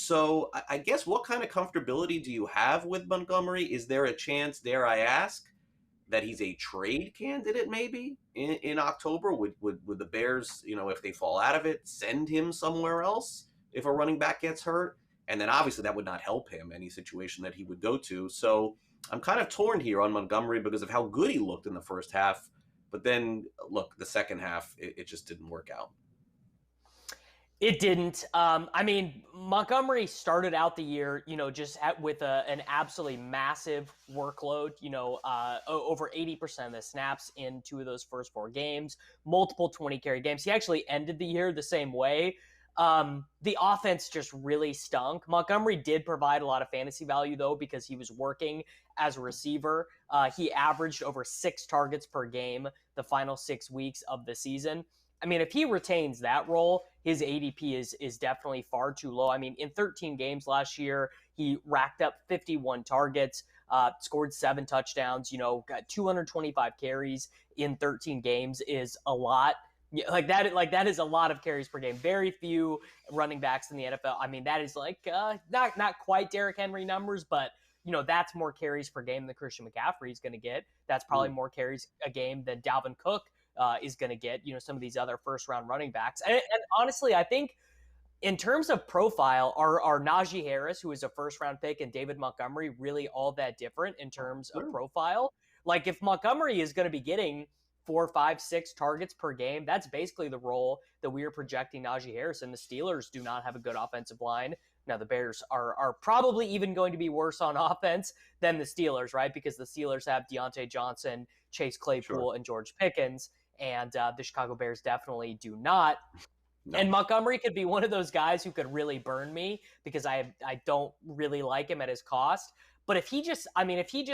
So I guess what kind of comfortability do you have with Montgomery? Is there a chance, dare I ask, that he's a trade candidate maybe in October? Would the Bears, if they fall out of it, send him somewhere else if a running back gets hurt? And then obviously that would not help him any situation that he would go to. So I'm kind of torn here on Montgomery because of how good he looked in the first half. But then look, the second half, it just didn't work out. It didn't. I mean, Montgomery started out the year, just with an absolutely massive workload. Over 80% of the snaps in two of those first four games, multiple 20 carry games. He actually ended the year the same way. The offense just really stunk. Montgomery did provide a lot of fantasy value though because he was working as a receiver. He averaged over 6 targets per game the final 6 weeks of the season. I mean, if he retains that role, his ADP is definitely far too low. I mean, in 13 games last year, he racked up 51 targets, scored 7 touchdowns, got 225 carries in 13 games is a lot. That is a lot of carries per game. Very few running backs in the NFL. I mean, that is not quite Derrick Henry numbers, but that's more carries per game than Christian McCaffrey is going to get. That's probably more carries a game than Dalvin Cook is going to get, some of these other first round running backs. And honestly, I think in terms of profile, are Najee Harris, who is a first round pick, and David Montgomery really all that different in terms of profile? Like if Montgomery is going to be getting 4, 5, 6 targets per game, that's basically the role that we are projecting Najee Harris. And the Steelers do not have a good offensive line. Now the Bears are probably even going to be worse on offense than the Steelers, right? Because the Steelers have Deontay Johnson, Chase Claypool, and George Pickens. And the Chicago Bears definitely do not. No. And Montgomery could be one of those guys who could really burn me because I don't really like him at his cost. But if he just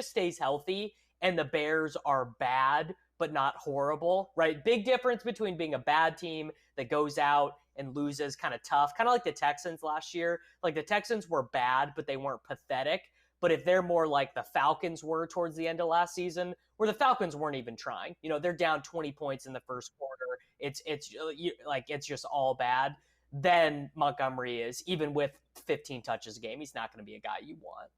stays healthy and the Bears are bad but not horrible, right? Big difference between being a bad team that goes out and loses kind of tough, kind of like the Texans last year. Like the Texans were bad, but they weren't pathetic. But if they're more like the Falcons were towards the end of last season, where the Falcons weren't even trying, they're down 20 points in the first quarter. It's just all bad. Then Montgomery is, even with 15 touches a game, he's not going to be a guy you want.